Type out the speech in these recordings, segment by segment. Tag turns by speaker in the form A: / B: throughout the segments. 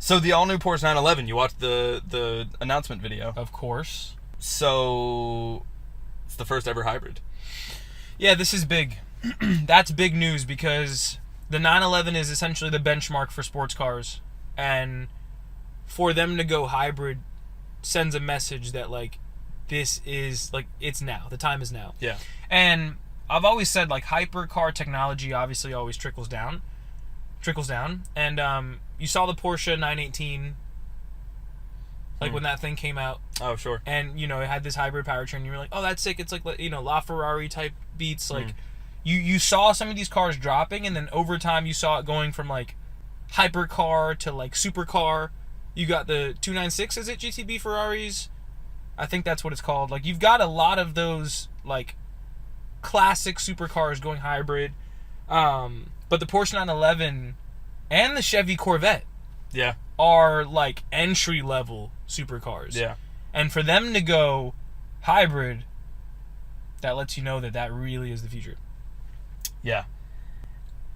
A: So the all-new Porsche 911, you watched the announcement video.
B: Of course.
A: So it's the first ever hybrid.
B: Yeah, this is big. That's big news because the 911 is essentially the benchmark for sports cars. And for them to go hybrid sends a message that, like, this is, like, it's now. The time is now.
A: Yeah.
B: And I've always said, like, hypercar technology obviously always trickles down. And you saw the Porsche 918, like, when that thing came out.
A: Oh, sure.
B: And, you know, it had this hybrid powertrain. You were like, oh, that's sick. It's like, you know, LaFerrari type beats. Like, you saw some of these cars dropping, and then over time you saw it going from, like, hypercar to, like, supercar. You got the 296, is it, GTB Ferraris? I think that's what it's called. Like, you've got a lot of those, like, classic supercars going hybrid. But the Porsche 911 and the Chevy Corvette are, like, entry-level supercars.
A: Yeah.
B: And for them to go hybrid, that lets you know that that really is the future.
A: Yeah.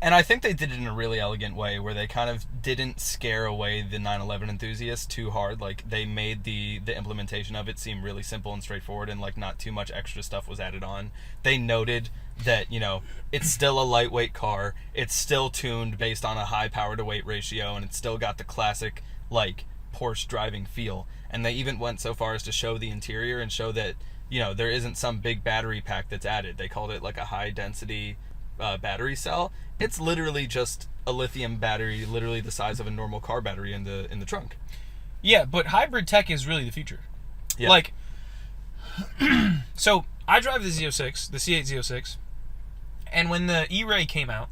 A: And I think they did it in a really elegant way where they kind of didn't scare away the 911 enthusiasts too hard. Like, they made the implementation of it seem really simple and straightforward, and, like, not too much extra stuff was added on. They noted that, you know, it's still a lightweight car. It's still tuned based on a high power to weight ratio, and it's still got the classic, like, Porsche driving feel. And they even went so far as to show the interior and show that, you know, there isn't some big battery pack that's added. They called it, like, a high density battery cell. It's literally just a lithium battery, literally the size of a normal car battery in the trunk.
B: Yeah, but hybrid tech is really the future.
A: Yeah.
B: Like, so I drive the Z06, the C8 Z06, and when the E-Ray came out,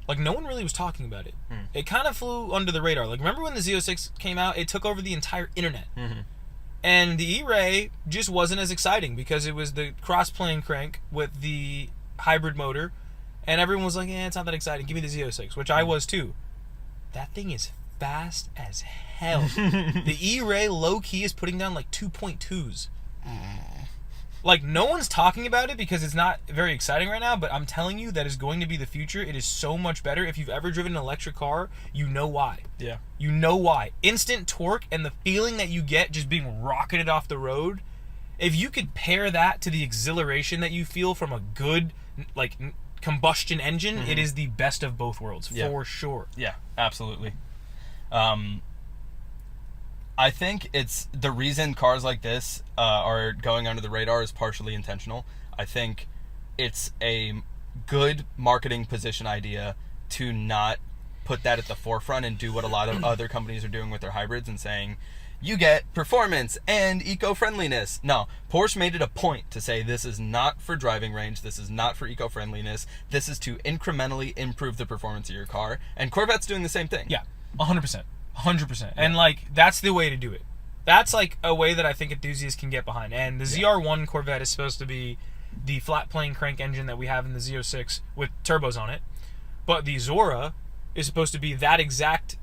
B: like, no one really was talking about it. It kind of flew under the radar. Like, remember when the Z06 came out? It took over the entire internet. And the E-Ray just wasn't as exciting because it was the cross-plane crank with the hybrid motor, and everyone was like, it's not that exciting, give me the Z06, which I was too. That thing is fast as hell. The E-Ray low-key is putting down like 2.2s. Like, no one's talking about it because it's not very exciting right now, but I'm telling you that is going to be the future. It is so much better. If you've ever driven an electric car, you know why.
A: Yeah.
B: You know why. Instant torque and the feeling that you get just being rocketed off the road, if you could pair that to the exhilaration that you feel from a good, like, combustion engine, it is the best of both worlds, for sure.
A: Yeah, absolutely. I think it's the reason cars like this are going under the radar is partially intentional. I think it's a good marketing position idea to not put that at the forefront and do what a lot of other companies are doing with their hybrids and saying, you get performance and eco-friendliness. No, Porsche made it a point to say this is not for driving range, this is not for eco-friendliness, this is to incrementally improve the performance of your car. And Corvette's doing the same thing.
B: Yeah, 100%. 100%. And, like, that's the way to do it. That's, like, a way that I think enthusiasts can get behind. And the ZR1 Corvette is supposed to be the flat plane crank engine that we have in the Z06 with turbos on it. But the Zora is supposed to be that exact...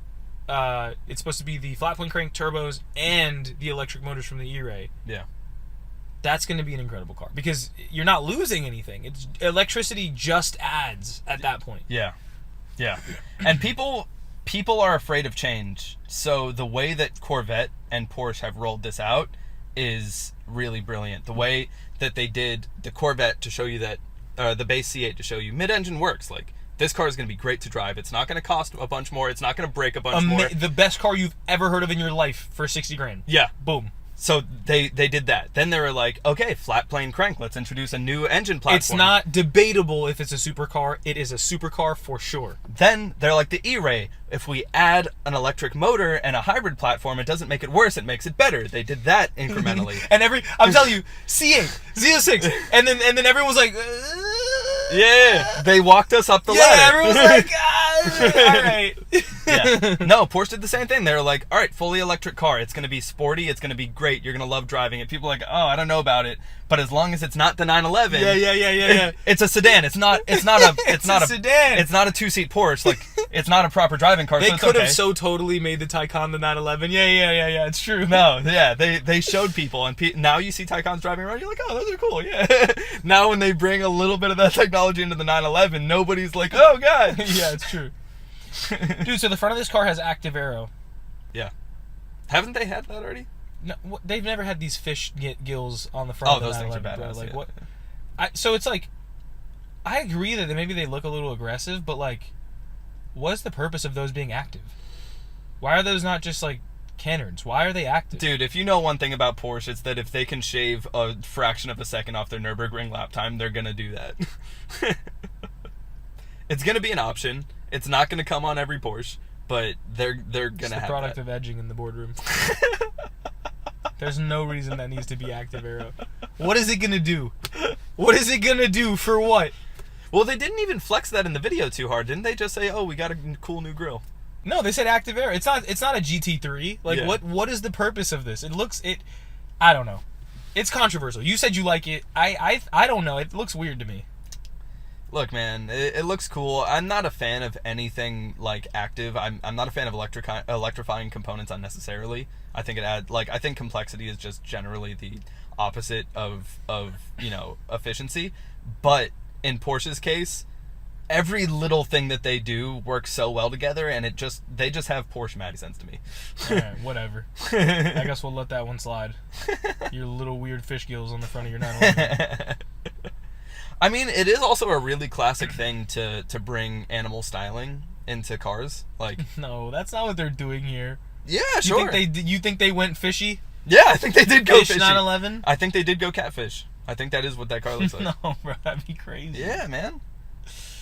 B: it's supposed to be the flat plane crank turbos and the electric motors from the E-Ray.
A: Yeah.
B: That's going to be an incredible car because you're not losing anything. It's electricity just adds at that point.
A: Yeah. Yeah. And people are afraid of change. So the way that Corvette and Porsche have rolled this out is really brilliant. The way that they did the Corvette to show you that the base C8 to show you mid-engine works. Like, this car is going to be great to drive. It's not going to cost a bunch more. It's not going to break a bunch more.
B: The best car you've ever heard of in your life for $60,000.
A: Yeah.
B: Boom.
A: So they did that. Then they were like, okay, flat plane crank. Let's introduce a new engine platform.
B: It's not debatable if it's a supercar. It is a supercar for sure.
A: Then they're like the E-Ray. If we add an electric motor and a hybrid platform, it doesn't make it worse. It makes it better. They did that incrementally.
B: And I'm telling you, C8, Z06, and then everyone was like,
A: yeah, they walked us up the ladder.
B: Yeah, everyone was like, all right.
A: Yeah. No, Porsche did the same thing. They were like, all right, fully electric car. It's going to be sporty. It's going to be great. You're going to love driving it. People are like, oh, I don't know about it. But as long as it's not the 911.
B: Yeah.
A: It's a sedan. It's not a
B: sedan.
A: It's not a two-seat Porsche. Like, it's not a proper driving car.
B: They
A: so it's
B: could
A: okay.
B: have so totally made the Taycan the 911. Yeah. It's true.
A: No, yeah, they showed people, and now you see Taycans driving around. You're like, oh, those are cool. Yeah. Now when they bring a little bit of that technology into the 911, nobody's like, oh god.
B: Yeah, it's true. Dude, so the front of this car has active aero.
A: Yeah. Haven't they had that already?
B: No, they've never had these fish gills on the front of the
A: those things are
B: 911,
A: badass.
B: bro. Like,
A: Yeah.
B: what? So it's like, I agree that maybe they look a little aggressive, but like, what's the purpose of those being active? Why are those not just like canards? Why are they active?
A: Dude, if you know one thing about Porsche, it's that if they can shave a fraction of a second off their Nürburgring lap time, they're gonna do that. It's gonna be an option. It's not gonna come on every Porsche, but they're gonna have
B: It's the product
A: that.
B: of edging in the boardroom. There's no reason that needs to be active aero. What is it gonna do? What is it gonna do for what?
A: Well, they didn't even flex that in the video too hard, didn't they? Just say, "Oh, we got a cool new grille."
B: No, they said active aero. It's not a GT3. Like,
A: Yeah.
B: what is the purpose of this? I don't know. It's controversial. You said you like it. I don't know. It looks weird to me.
A: Look, man, it looks cool. I'm not a fan of anything like active. I'm not a fan of electrifying components unnecessarily. I think I think complexity is just generally the opposite of efficiency. But in Porsche's case, every little thing that they do works so well together, and they just have Porsche Matty sense to me.
B: Alright, whatever. I guess we'll let that one slide. Your little weird fish gills on the front of your 911.
A: I mean, it is also a really classic thing to bring animal styling into cars. Like,
B: No, that's not what they're doing here.
A: yeah,
B: You
A: sure.
B: think they went fishy?
A: Yeah, I think they did go
B: Fish
A: fishing.
B: 911?
A: I think they did go catfish. I think that is what that car looks like.
B: No, bro, that'd be crazy.
A: Yeah, man.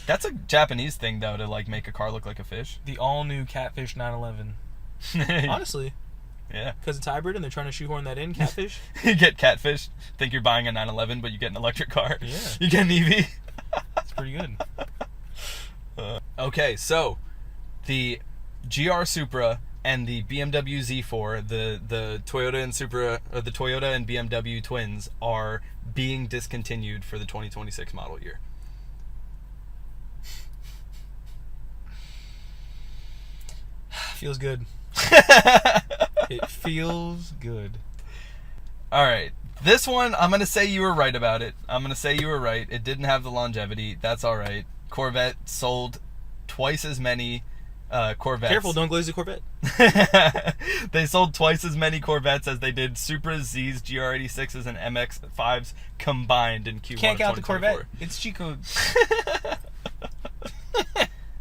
A: That's a Japanese thing, though, to like make a car look like a fish.
B: The all-new Catfish 911. Honestly,
A: Yeah.
B: because it's hybrid and they're trying to shoehorn that in, Catfish.
A: You get catfish, think you're buying a 911, but you get an electric car.
B: Yeah.
A: You get an EV.
B: It's pretty good.
A: Okay, so the GR Supra and the BMW Z4, the Toyota and Supra, or the Toyota and BMW twins, are being discontinued for the 2026 model year.
B: Feels good. It feels good.
A: All right. This one, I'm going to say you were right about it. I'm going to say you were right. It didn't have the longevity. That's all right. Corvette sold twice as many Corvettes.
B: Careful, don't glaze the Corvette.
A: They sold twice as many Corvettes as they did Supras, Zs, GR86s, and MX-5s combined in Q1
B: Can't
A: of
B: count the
A: 2024.
B: Corvette. It's G-code.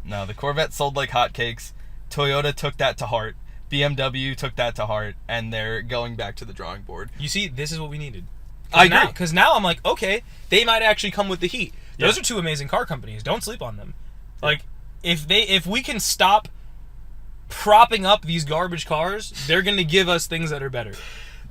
A: No, the Corvette sold like hotcakes. Toyota took that to heart. BMW took that to heart, and they're going back to the drawing board.
B: You see, this is what we needed.
A: I agree.
B: Because now I'm like, okay, they might actually come with the heat. Those
A: Yeah.
B: are two amazing car companies. Don't sleep on them. Like, if we can stop propping up these garbage cars, they're going to give us things that are better.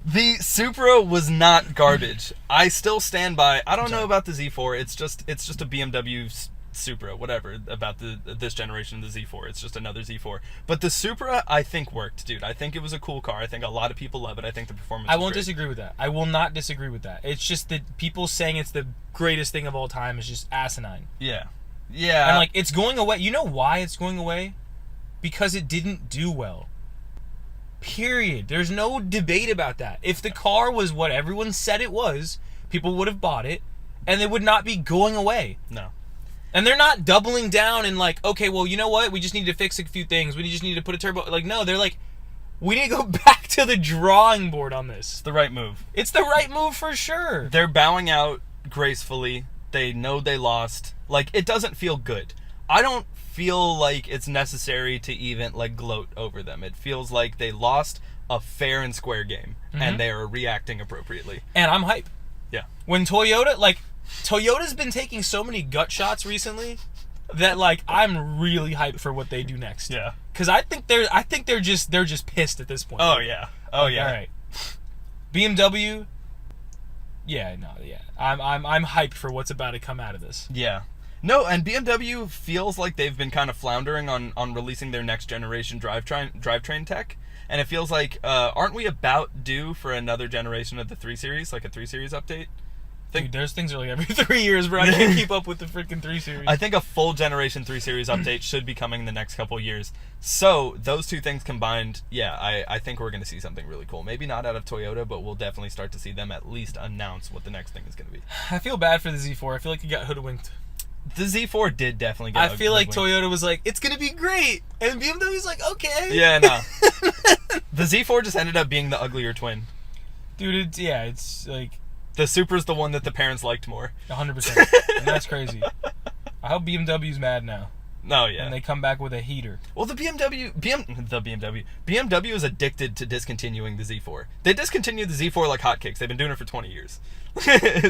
A: The Supra was not garbage. I still stand by. I don't know about the Z4. It's just a BMW Supra, whatever about this generation of the Z4. It's just another Z4. But the Supra, I think, worked, dude. I think it was a cool car. I think a lot of people love it. I think the performance.
B: I
A: was
B: won't
A: great.
B: disagree with that. I will not disagree with that. It's just that people saying it's the greatest thing of all time is just asinine.
A: Yeah, yeah.
B: And like, it's going away. You know why it's going away? Because it didn't do well. Period. There's no debate about that. If the car was what everyone said it was, people would have bought it, and it would not be going away.
A: No.
B: And they're not doubling down and like, okay, well, you know what? We just need to fix a few things. We just need to put a turbo. Like, no, they're like, we need to go back to the drawing board on this.
A: It's the right move.
B: It's the right move for sure.
A: They're bowing out gracefully. They know they lost. Like, it doesn't feel good. I don't feel like it's necessary to even like gloat over them. It feels like they lost a fair and square game, and they are reacting appropriately.
B: And I'm hype.
A: Yeah.
B: When Toyota's been taking so many gut shots recently that like I'm really hyped for what they do next.
A: Yeah.
B: Cuz I think they're just pissed at this point.
A: Oh yeah. Oh yeah.
B: All right. BMW. Yeah, no, yeah. I'm hyped for what's about to come out of this.
A: Yeah. No, and BMW feels like they've been kind of floundering on releasing their next generation drivetrain tech. And it feels like, aren't we about due for another generation of the 3 Series, like a 3 Series update?
B: Dude, there's things are like every 3 years, bro. I can't keep up with the freaking 3 Series.
A: I think a full generation 3 Series update should be coming in the next couple years. So, those two things combined, yeah, I think we're going to see something really cool. Maybe not out of Toyota, but we'll definitely start to see them at least announce what the next thing is going to be.
B: I feel bad for the Z4. I feel like he got hoodwinked.
A: The Z4 did definitely get.
B: I feel like Toyota was like, it's gonna be great, and BMW's like, okay.
A: Yeah, no. The Z4 just ended up being the uglier twin.
B: Dude, it's like
A: the Supra's the one that the parents liked more.
B: 100%, and that's crazy. I hope BMW's mad now.
A: No, yeah.
B: And they come back with a heater.
A: Well, BMW is addicted to discontinuing the Z4. They discontinued the Z4 like hotcakes. They've been doing it for 20 years.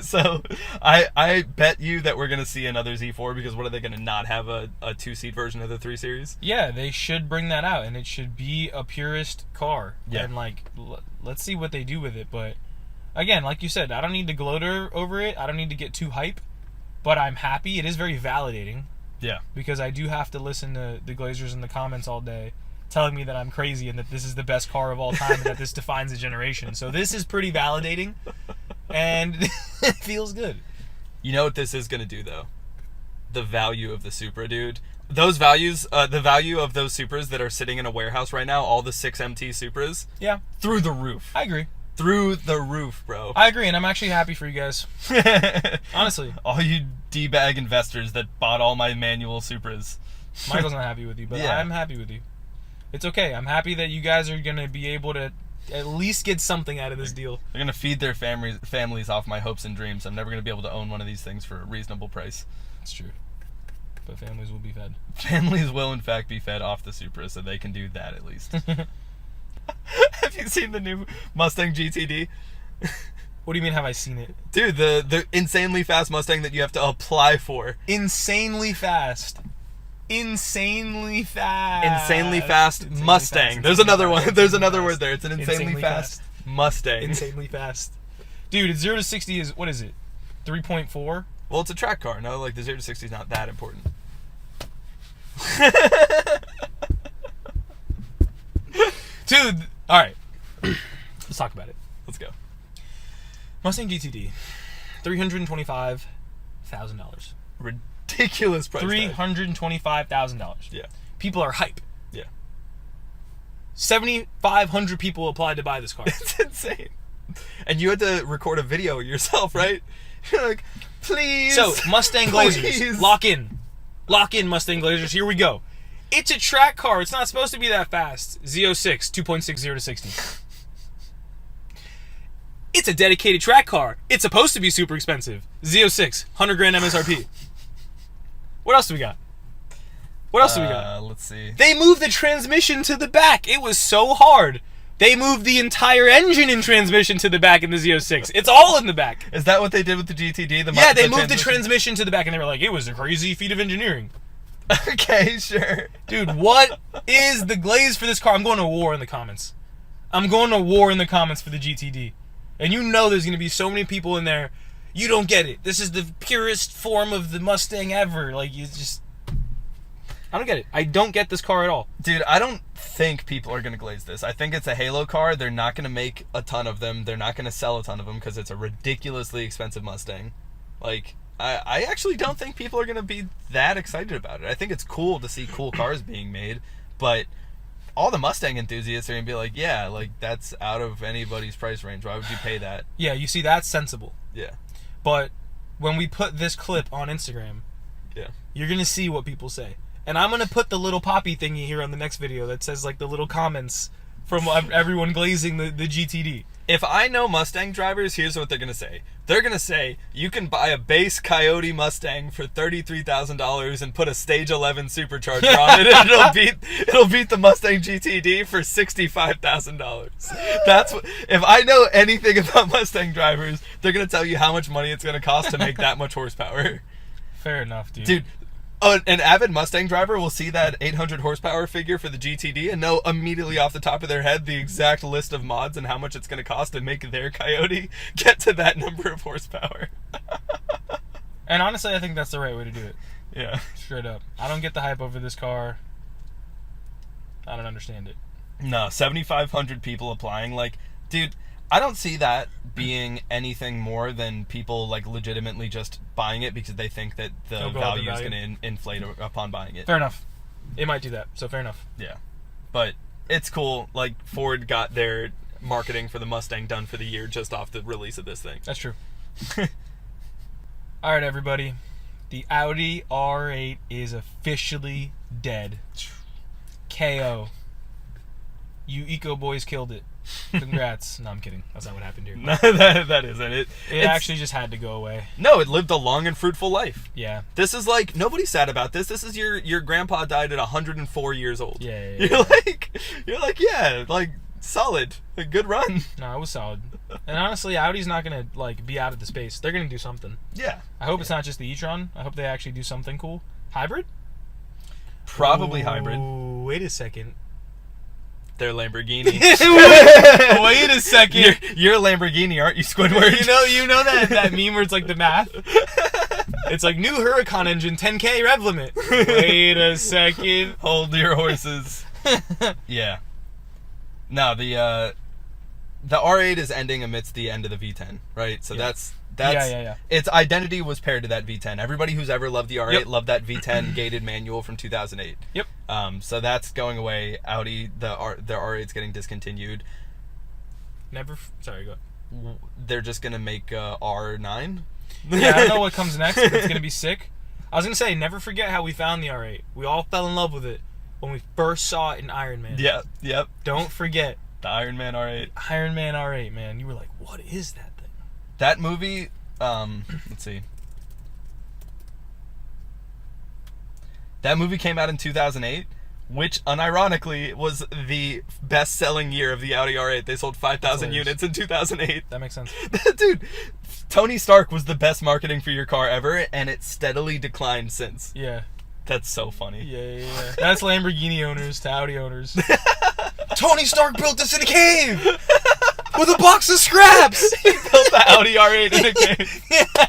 A: So I bet you that we're going to see another Z4 because what are they going to not have a 2-seat version of the 3 Series?
B: Yeah, they should bring that out, and it should be a purist car.
A: Yeah.
B: And, like, let's see what they do with it. But, again, like you said, I don't need to gloat over it. I don't need to get too hype. But I'm happy. It is very validating.
A: Yeah.
B: Because I do have to listen to the Glazers in the comments all day telling me that I'm crazy and that this is the best car of all time and that this defines a generation. So this is pretty validating, and it feels good.
A: You know what this is going to do, though? The value of the Supra, dude. Those values, the value of those Supras that are sitting in a warehouse right now, all the 6MT Supras,
B: yeah,
A: through the roof.
B: I agree.
A: Through the roof, bro.
B: I agree, and I'm actually happy for you guys. Honestly.
A: All you D-bag investors that bought all my manual Supras.
B: Michael's not happy with you, but yeah. I'm happy with you. It's okay. I'm happy that you guys are going to be able to at least get something out of this deal.
A: They're going to feed their families off my hopes and dreams. I'm never going to be able to own one of these things for a reasonable price.
B: It's true. But families will be fed.
A: Families will, in fact, be fed off the Supra, so they can do that at least. Have you seen the new Mustang GTD?
B: What do you mean, have I seen it?
A: Dude, the insanely fast Mustang that you have to apply for.
B: Insanely fast. Insanely fast.
A: Insanely fast Mustang. There's another one. There's another word there. It's an insanely fast Mustang.
B: Insanely fast. Dude, 0 to 60 is, what is it? 3.4?
A: Well, it's a track car. No, like the 0 to 60 is not that important.
B: Dude, all right. Let's talk about it.
A: Let's go.
B: Mustang GTD, $325,000.
A: Ridiculous price.
B: $325,000.
A: Yeah.
B: People are hype.
A: Yeah.
B: 7,500 people applied to buy this car.
A: It's insane. And you had to record a video yourself, right? You're like, please.
B: So, Mustang Glazers,
A: please.
B: lock in. Lock in, Mustang Glazers. Here we go. It's a track car. It's not supposed to be that fast. Z06, 2.60 to 60. It's a dedicated track car. It's supposed to be super expensive. Z06, 100 grand MSRP. What else do we got? What else do we got?
A: Let's see.
B: They moved the transmission to the back. It was so hard. They moved the entire engine and transmission to the back in the Z06. It's all in the back.
A: Is that what they did with the GTD?
B: Yeah, they moved the transmission to the back, and they were like, it was a crazy feat of engineering.
A: Okay, sure.
B: Dude, what is the glaze for this car? I'm going to war in the comments. I'm going to war in the comments for the GTD. And you know there's going to be so many people in there, you don't get it. This is the purest form of the Mustang ever. Like, you just... I don't get it. I don't get this car at all.
A: Dude, I don't think people are going to glaze this. I think it's a halo car. They're not going to make a ton of them. They're not going to sell a ton of them because it's a ridiculously expensive Mustang. Like... I actually don't think people are going to be that excited about it. I think it's cool to see cool cars being made, but all the Mustang enthusiasts are going to be like, yeah, like that's out of anybody's price range. Why would you pay that?
B: Yeah, you see, that's sensible.
A: Yeah.
B: But when we put this clip on Instagram,
A: yeah,
B: you're going to see what people say. And I'm going to put the little poppy thingy here on the next video that says like the little comments from everyone glazing the GTD.
A: If I know Mustang drivers, here's what they're going to say. They're going to say, you can buy a base Coyote Mustang for $33,000 and put a stage 11 supercharger on it, and it'll beat the Mustang GTD for $65,000. That's what, if I know anything about Mustang drivers, they're going to tell you how much money it's going to cost to make that much horsepower.
B: Fair enough, dude.
A: Dude, an avid Mustang driver will see that 800 horsepower figure for the GTD and know immediately off the top of their head the exact list of mods and how much it's going to cost to make their Coyote get to that number of horsepower.
B: And honestly, I think that's the right way to do it.
A: Yeah.
B: Straight up. I don't get the hype over this car. I don't understand it.
A: No, 7,500 people applying. Like, dude, I don't see that being anything more than people like legitimately just buying it because they think that the value is going to inflate upon buying it.
B: Fair enough. It might do that, so fair enough.
A: Yeah. But it's cool. Like, Ford got their marketing for the Mustang done for the year just off the release of this thing.
B: That's true. All right, everybody. The Audi R8 is officially dead. KO. You eco boys killed it. Congrats. No, I'm kidding. That's not what happened here.
A: No, that isn't it.
B: It actually just had to go away.
A: No, it lived a long and fruitful life.
B: Yeah.
A: This is like, nobody's sad about this. This is your grandpa died at 104 years old.
B: Yeah.
A: You're like, yeah, like, solid. A good run.
B: No, it was solid. And honestly, Audi's not going to, like, be out of the space. They're going to do something.
A: Yeah.
B: I hope it's not just the e-tron. I hope they actually do something cool. Hybrid?
A: Probably hybrid.
B: Wait a second.
A: They're Lamborghini.
B: Wait a second.
A: You're a Lamborghini, aren't you, Squidward?
B: You know that meme where it's like the math? It's like new Huracan engine, 10K rev limit. Wait a second.
A: Hold your horses. Yeah. No, the R8 is ending amidst the end of the V10, right? So that's
B: yeah.
A: Its identity was paired to that V10. Everybody who's ever loved the R8
B: Yep.
A: loved that V10 gated manual from 2008.
B: Yep.
A: So that's going away. Audi, the R8's getting discontinued.
B: Sorry, go ahead.
A: They're just gonna make R9.
B: Yeah, I don't know what comes next, but it's gonna be sick. I was gonna say, never forget how we found the R8. We all fell in love with it when we first saw it in Iron Man.
A: Yeah. Yep.
B: Don't forget
A: The Iron Man R8.
B: Iron Man R8, man. You were like, what is that thing?
A: That movie. Let's see. That movie came out in 2008, which unironically was the best-selling year of the Audi R8. They sold 5,000 units in 2008.
B: That makes sense.
A: Dude, Tony Stark was the best marketing for your car ever, and it steadily declined since.
B: Yeah.
A: That's so funny.
B: Yeah. That's Lamborghini owners to Audi owners. Tony Stark built this in a cave with a box of scraps.
A: He built the Audi R8 in a cave.
B: Yeah,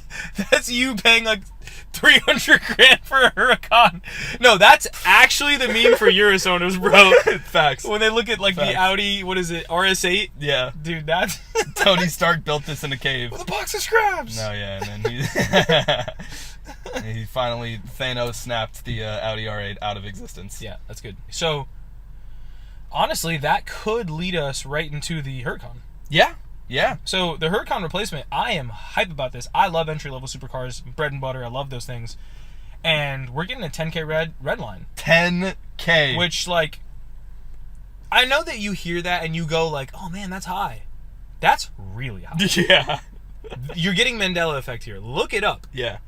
B: that's you paying like $300,000 for a Huracan. No, that's actually the meme for Urus owners, bro.
A: Facts.
B: When they look at like
A: Facts.
B: the Audi, what is it, RS8?
A: Yeah.
B: Dude, that's
A: Tony Stark built this in a cave.
B: with a box of scraps.
A: No, yeah, and then he finally Thanos snapped the Audi R8 out of existence.
B: Yeah, that's good. So, honestly, that could lead us right into the Huracan.
A: Yeah.
B: So, the Huracan Replacement, I am hype about this. I love entry-level supercars, bread and butter. I love those things. And we're getting a 10K red line.
A: 10K.
B: Which, like, I know that you hear that and you go like, oh man, that's high. That's really high.
A: Yeah.
B: You're getting Mandela effect here. Look it up.
A: Yeah.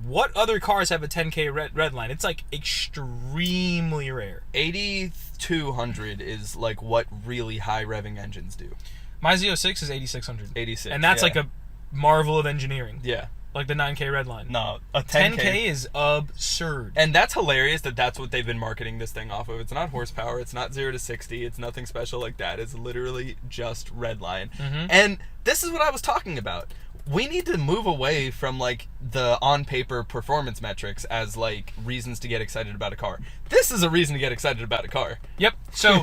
B: What other cars have a 10K red line? It's like extremely rare.
A: 8,200 is like what really high revving engines do.
B: My Z06 is 8,600.
A: 86.
B: And that's like a marvel of engineering.
A: Yeah.
B: Like the 9K red line.
A: No, a 10K
B: is absurd.
A: And that's hilarious that that's what they've been marketing this thing off of. It's not horsepower. It's not 0 to 60. It's nothing special like that. It's literally just red line.
B: Mm-hmm.
A: And this is what I was talking about. We need to move away from like the on paper performance metrics as like reasons to get excited about a car. This is a reason to get excited about a car.
B: Yep. So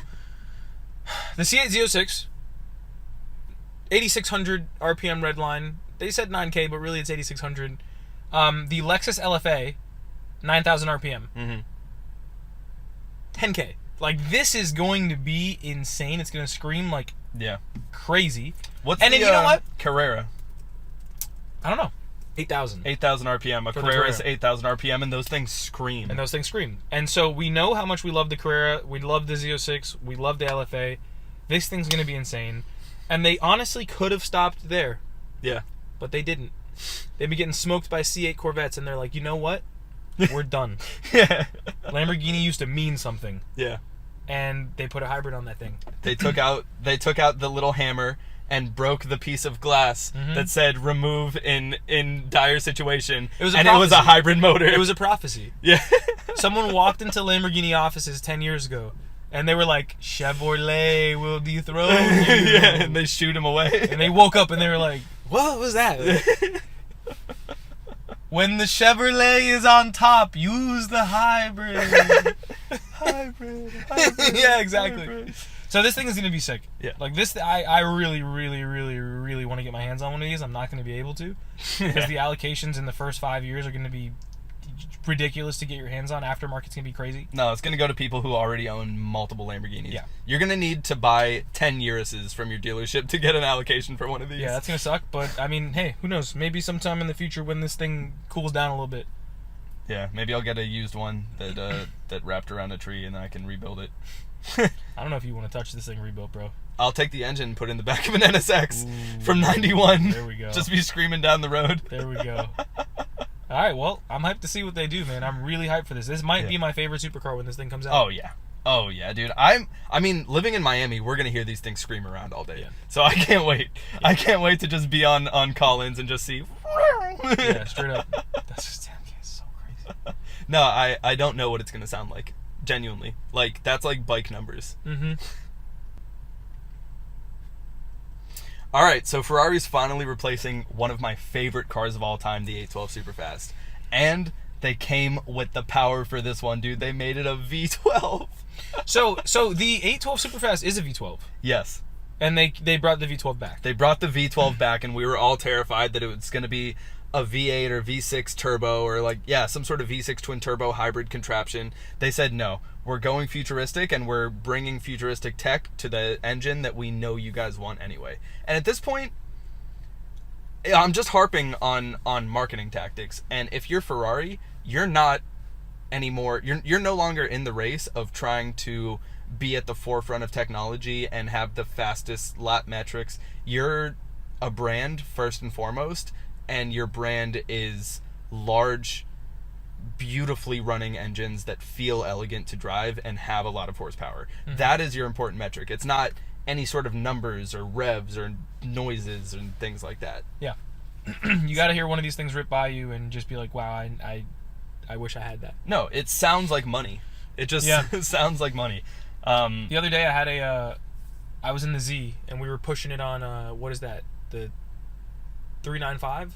B: the C8 Z06, 8,600 RPM red line. They said 9K, but really it's 8,600. The Lexus LFA, 9,000 RPM.
A: Mm-hmm.
B: 10K. Like, this is going to be insane. It's going to scream like crazy.
A: What's
B: and
A: the,
B: then you know what?
A: Carrera.
B: I don't know. 8,000.
A: 8,000 RPM. A Carrera is 8,000 RPM, and those things scream.
B: And so we know how much we love the Carrera. We love the Z06. We love the LFA. This thing's going to be insane. And they honestly could have stopped there.
A: Yeah.
B: But they didn't. They've been getting smoked by C8 Corvettes, and they're like, you know what? We're done.
A: Yeah.
B: Lamborghini used to mean something.
A: Yeah.
B: And they put a hybrid on that thing.
A: They took out the little hammer and broke the piece of glass that said remove in dire situation. It was a hybrid motor.
B: It was a prophecy.
A: Yeah.
B: Someone walked into Lamborghini offices 10 years ago and they were like, Chevrolet will dethrone you.
A: Yeah, and they shoot him away.
B: And they woke up and they were like, what was that? When the Chevrolet is on top, use the hybrid.
A: Hybrid.
B: Yeah, exactly. Hybrid. So this thing is going to be sick.
A: Yeah.
B: Like this, I really want to get my hands on one of these. I'm not going to be able to. Because the allocations in the first 5 years are going to be ridiculous to get your hands on. Aftermarket's going to be crazy.
A: No, it's going to go to people who already own multiple Lamborghinis.
B: Yeah.
A: You're going to need to buy 10 Uruses from your dealership to get an allocation for one of these.
B: Yeah, that's going to suck. But, I mean, hey, who knows? Maybe sometime in the future when this thing cools down a little bit,
A: Yeah, maybe I'll get a used one that wrapped around a tree and then I can rebuild it.
B: I don't know if you want to touch this thing rebuilt, bro.
A: I'll take the engine and put it in the back of an NSX
B: Ooh,
A: from 91.
B: There we go.
A: Just be screaming down the road.
B: There we go. All right, well, I'm hyped to see what they do, man. I'm really hyped for this. This might be my favorite supercar when this thing comes out.
A: Oh yeah, dude. I mean, living in Miami, we're gonna hear these things scream around all day.
B: Yeah.
A: So I can't wait. Yeah. I can't wait to just be on call-ins and just see.
B: Yeah, straight up. That's just so crazy.
A: No, I don't know what it's gonna sound like. Genuinely, like that's like bike numbers.
B: Mm-hmm.
A: All right, so Ferrari's finally replacing one of my favorite cars of all time, the 812 Superfast, and they came with the power for this one, dude. They made it a V12.
B: So the 812 Superfast is a V12.
A: Yes.
B: And they brought the V12 back.
A: They brought the V12 back, and we were all terrified that it was going to be a V8 or V6 turbo or some sort of V6 twin turbo hybrid contraption. They said no. We're going futuristic, and we're bringing futuristic tech to the engine that we know you guys want anyway. And at this point, I'm just harping on marketing tactics. And if you're Ferrari, you're not anymore. You're no longer in the race of trying to be at the forefront of technology and have the fastest lap metrics. You're a brand first and foremost, and your brand is large, beautifully running engines that feel elegant to drive and have a lot of horsepower. Mm-hmm. That is your important metric. It's not any sort of numbers or revs or noises and things like that.
B: Yeah. You got to hear one of these things rip by you and just be like, wow, I wish I had that.
A: No, it sounds like money. It just sounds like money.
B: The other day I had I was in the Z and we were pushing it on, what is that? The 395?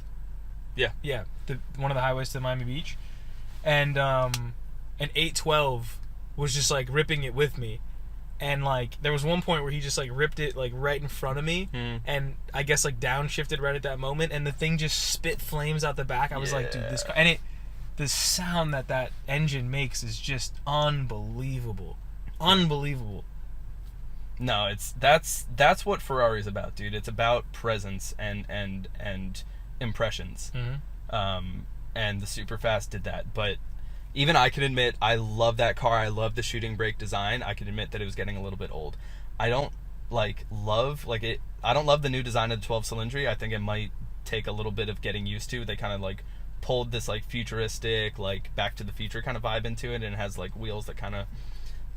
A: Yeah.
B: Yeah. One of the highways to Miami Beach. And an 812 was just like ripping it with me. And like there was one point where he just like ripped it like right in front of me, and I guess like downshifted right at that moment, and the thing just spit flames out the back. I was like, dude, this car, and the sound that engine makes is just unbelievable. Unbelievable.
A: No, that's what Ferrari's about, dude. It's about presence and impressions.
B: Mm-hmm.
A: And the Superfast did that. But even I can admit, I love that car. I love the shooting brake design. I can admit that it was getting a little bit old. I don't love the new design of the 12 cylindry. I think it might take a little bit of getting used to. They kind of like pulled this like futuristic, like Back to the Future kind of vibe into it, and it has like wheels that kind of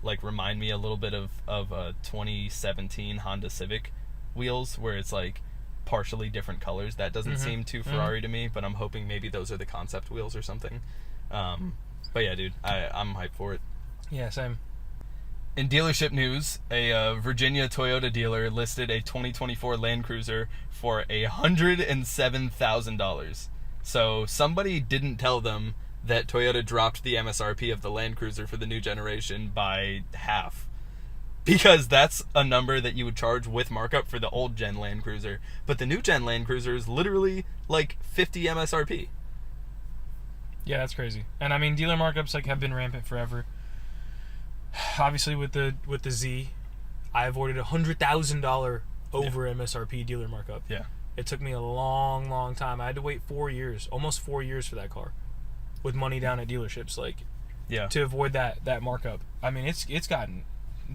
A: like remind me a little bit of a 2017 Honda Civic wheels, where it's like partially different colors. That doesn't seem too Ferrari to me, but I'm hoping maybe those are the concept wheels or something. But yeah, dude, I'm hyped for it.
B: Yeah, same.
A: In dealership news, a Virginia Toyota dealer listed a 2024 Land Cruiser for $107,000. So somebody didn't tell them that Toyota dropped the MSRP of the Land Cruiser for the new generation by half. Because that's a number that you would charge with markup for the old gen Land Cruiser. But the new gen Land Cruiser is literally like 50 MSRP.
B: Yeah, that's crazy. And I mean, dealer markups like have been rampant forever. Obviously, with the Z, I avoided $100,000 over MSRP dealer markup.
A: Yeah.
B: It took me a long, long time. I had to wait 4 years, almost 4 years for that car, with money down at dealerships, to avoid that markup. I mean, it's gotten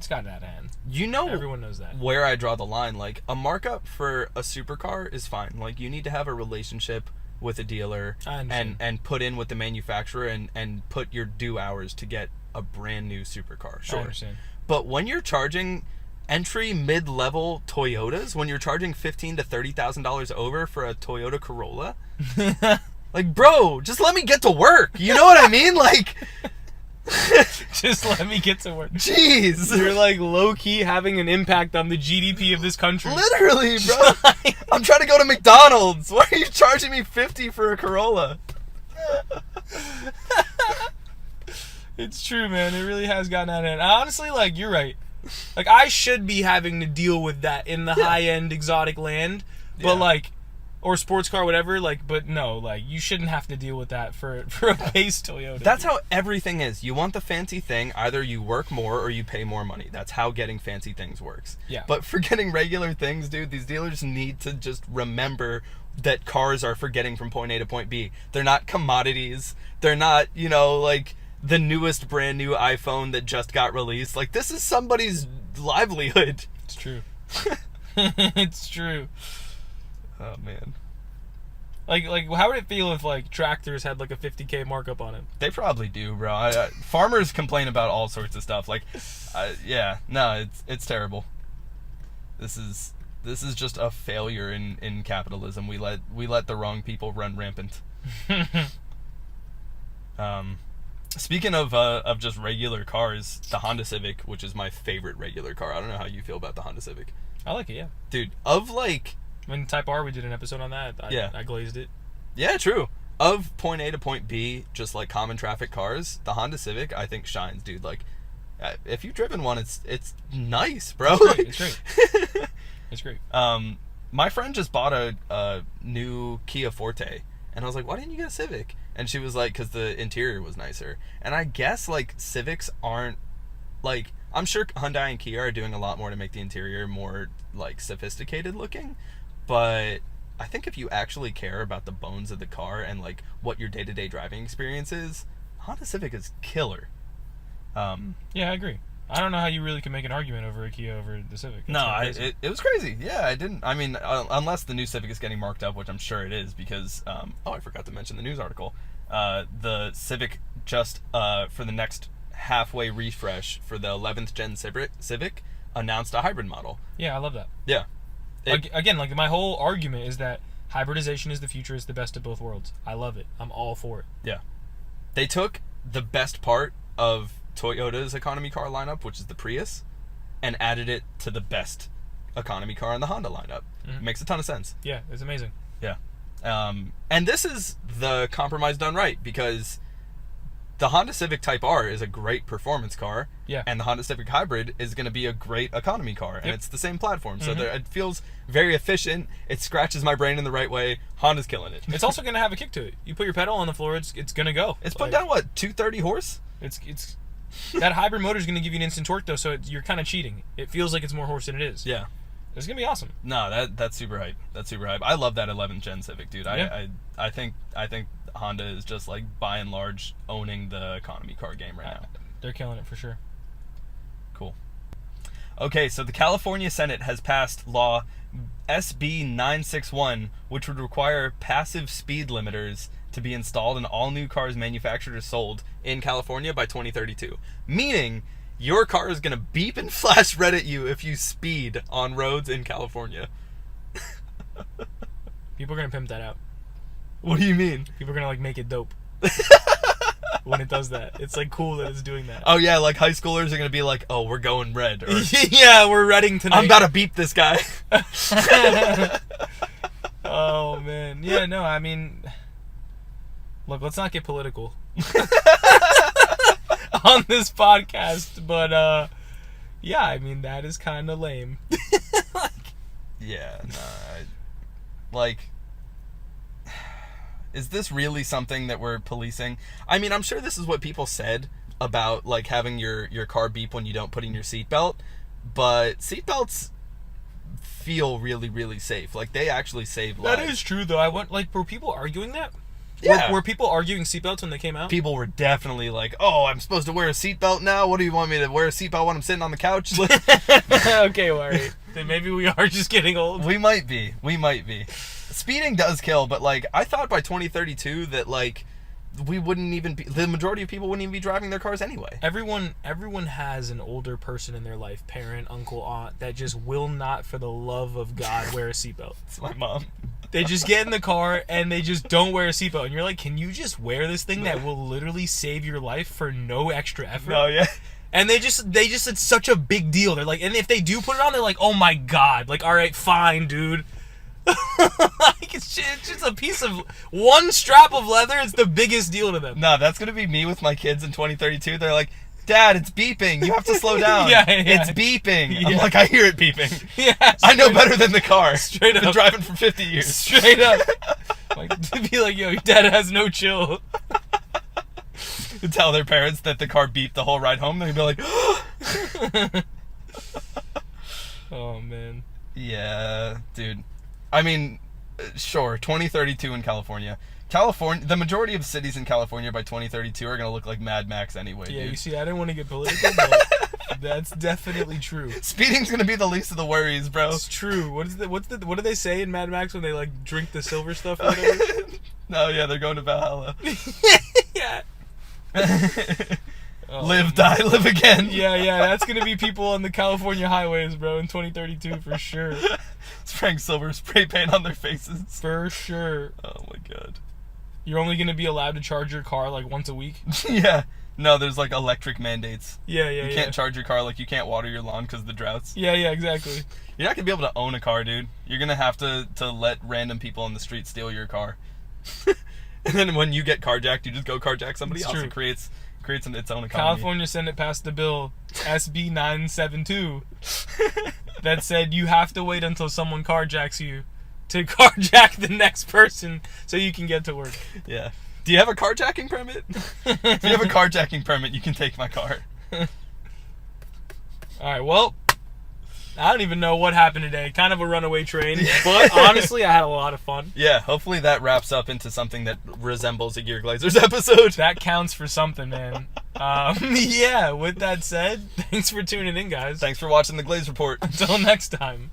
B: out of hand.
A: You know,
B: everyone knows that.
A: Where I draw the line, like a markup for a supercar is fine. Like you need to have a relationship with a dealer and put in with the manufacturer and put your due hours to get a brand new supercar. Sure.
B: I understand.
A: But when you're charging entry mid-level Toyotas, when you're charging $15,000 to $30,000 over for a Toyota Corolla, like, bro, just let me get to work. You know what I mean? Like,
B: just let me get to work.
A: Jeez,
B: you're like low-key having an impact on the GDP of this country.
A: Literally, bro. I'm trying to go to McDonald's. Why are you charging me $50 for a Corolla?
B: It's true, man. It really has gotten out of hand. Honestly, like, you're right. Like, I should be having to deal with that in the high-end exotic land, but like, or sports car, whatever. Like, but no, like, you shouldn't have to deal with that for a base Toyota.
A: That's how everything is. You want the fancy thing, either you work more or you pay more money. That's how getting fancy things works.
B: Yeah.
A: But for getting regular things, dude, these dealers need to just remember that cars are for getting from point A to point B. They're not commodities. They're not, you know, like the newest brand new iPhone that just got released. Like, this is somebody's livelihood.
B: It's true. It's true.
A: Oh, man.
B: Like, how would it feel if, like, tractors had, like, a $50K markup on it?
A: They probably do, bro. Farmers complain about all sorts of stuff. Like, yeah, no, it's terrible. This is just a failure in capitalism. We let the wrong people run rampant. Speaking of just regular cars, the Honda Civic, which is my favorite regular car. I don't know how you feel about the Honda Civic.
B: I like it, yeah.
A: Dude, of like...
B: When Type R, we did an episode on that. I glazed it.
A: Yeah, true. Of point A to point B, just like common traffic cars, the Honda Civic, I think, shines, dude. Like, if you've driven one, it's nice, bro.
B: It's great. It's great. It's great.
A: My friend just bought a new Kia Forte, and I was like, why didn't you get a Civic? And she was like, because the interior was nicer. And I guess, like, Civics aren't, like, I'm sure Hyundai and Kia are doing a lot more to make the interior more, like, sophisticated looking, but I think if you actually care about the bones of the car and, like, what your day-to-day driving experience is, Honda Civic is killer.
B: Yeah, I agree. I don't know how you really can make an argument over a Kia over the Civic.
A: It was crazy. Yeah, unless the new Civic is getting marked up, which I'm sure it is, because, I forgot to mention the news article. The Civic just, for the next halfway refresh for the 11th gen Civic, announced a hybrid model.
B: Yeah, I love that.
A: Yeah.
B: Again, like, my whole argument is that hybridization is the future, is the best of both worlds. I love it. I'm all for it.
A: Yeah. They took the best part of Toyota's economy car lineup, which is the Prius, and added it to the best economy car in the Honda lineup.
B: Mm-hmm.
A: It makes a ton of sense.
B: Yeah, it's amazing.
A: Yeah. And this is the compromise done right, because the Honda Civic Type R is a great performance car,
B: yeah,
A: and the Honda Civic Hybrid is going to be a great economy car, and it's the same platform, so it feels very efficient. It scratches my brain in the right way. Honda's killing it.
B: It's also going to have a kick to it. You put your pedal on the floor, it's going to go.
A: It's putting down, what, 230 horse?
B: It's that hybrid motor is going to give you an instant torque, though, so you're kind of cheating. It feels like it's more horse than it is.
A: Yeah.
B: It's going to be awesome.
A: No, that's super hype. That's super hype. I love that 11th gen Civic, dude.
B: Yeah.
A: I think Honda is just, like, by and large owning the economy car game right now.
B: They're killing it for sure.
A: Cool. Okay, so the California Senate has passed law SB 961, which would require passive speed limiters to be installed in all new cars manufactured or sold in California by 2032. Meaning, your car is going to beep and flash red at you if you speed on roads in California.
B: People are going to pimp that out.
A: What do you mean?
B: People are going to, like, make it dope. When it does that. It's, like, cool that it's doing that.
A: Oh, yeah, like, high schoolers are going to be like, oh, we're going red. Or,
B: yeah, we're redding tonight.
A: I'm about to beep this guy.
B: Oh, man. Yeah, no, I mean... Look, let's not get political on this podcast, but, yeah, I mean, that is kind of lame.
A: Yeah, like... Is this really something that we're policing? I mean, I'm sure this is what people said about, like, having your car beep when you don't put in your seatbelt, but seatbelts feel really, really safe. Like, they actually save lives.
B: That is true, though. Were people arguing that?
A: Yeah.
B: Were people arguing seatbelts when they came out?
A: People were definitely like, oh, I'm supposed to wear a seatbelt now? What do you want me to wear a seatbelt when I'm sitting on the couch?
B: Okay, worry. Then maybe we are just getting old.
A: We might be. Speeding does kill, but, like, I thought by 2032 that, like, we wouldn't even be, the majority of people wouldn't even be driving their cars anyway.
B: Everyone has an older person in their life, parent, uncle, aunt, that just will not, for the love of God, wear a seatbelt.
A: It's my mom.
B: They just get in the car and they just don't wear a seatbelt, and you're like, can you just wear this thing that will literally save your life for no extra effort?
A: No, yeah.
B: And they just it's such a big deal. They're like, and if they do put it on, they're like, oh my God, like, all right, fine, dude. Like, it's just a piece of one strap of leather. It's the biggest deal to them.
A: No, that's gonna be me with my kids in 2032. They're like, Dad, it's beeping. You have to slow down.
B: Yeah.
A: It's beeping. Yeah. I'm like, I hear it beeping.
B: Yeah,
A: I know better than the car.
B: Straight up.
A: I've been driving for 50 years.
B: Straight up. Like, to be like, yo, your dad has no chill.
A: To tell their parents that the car beeped the whole ride home, they'd be like,
B: oh man.
A: Yeah, dude. I mean, Sure, 2032 in California. The majority of cities in California by 2032 are gonna look like Mad Max anyway.
B: Yeah,
A: dude.
B: you see, I didn't want to get political, but that's definitely true.
A: Speeding's gonna be the least of the worries, bro.
B: It's true. What do they say in Mad Max when they like drink the silver stuff or whatever?
A: No, yeah, they're going to Valhalla.
B: Yeah. Oh,
A: Live, die, live again.
B: Yeah, that's gonna be people on the California highways, bro, in 2032 for sure.
A: Spraying silver spray paint on their faces.
B: For sure.
A: Oh my god.
B: You're only gonna be allowed to charge your car like once a week.
A: Yeah. No, there's like electric mandates.
B: Yeah.
A: You can't charge your car, like you can't water your lawn because of the droughts.
B: Yeah, exactly.
A: You're not gonna be able to own a car, dude. You're gonna have to let random people on the street steal your car. And then when you get carjacked, you just go carjack somebody else.
B: True.
A: It creates its own economy.
B: California Senate passed the bill SB 972 that said you have to wait until someone carjacks you to carjack the next person so you can get to work.
A: Yeah. Do you have a carjacking permit? If you have a carjacking permit, you can take my car.
B: Alright, well, I don't even know what happened today. Kind of a runaway train. But honestly, I had a lot of fun.
A: Yeah, hopefully that wraps up into something that resembles a Gear Glazers episode.
B: That counts for something, man. Yeah, with that said, thanks for tuning in, guys.
A: Thanks for watching the Glaze Report.
B: Until next time.